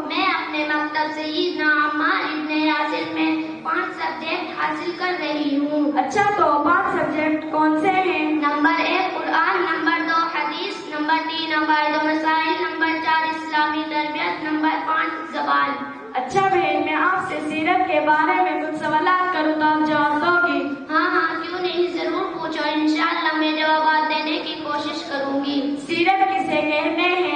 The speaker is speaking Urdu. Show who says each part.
Speaker 1: میں اپنے مکتب سیدنا عمار ابن یاسر میں 5 سبجیکٹ حاصل کر رہی ہوں۔
Speaker 2: اچھا، تو 5 سبجیکٹ کون سے ہیں؟
Speaker 1: نمبر 1 قرآن، نمبر 2 حدیث، نمبر 3 عقائد و مسائل، نمبر 4 اسلامی تربیت، نمبر 5 زبان۔
Speaker 2: اچھا بہن، میں آپ سے سیرت کے بارے میں کچھ سوالات کروں تو آپ جواب دو گی؟
Speaker 1: ہاں کیوں نہیں، ضرور پوچھو، انشاءاللہ میں جوابات دینے کی کوشش کروں گی۔
Speaker 2: سیرت کسے کہتے ہیں؟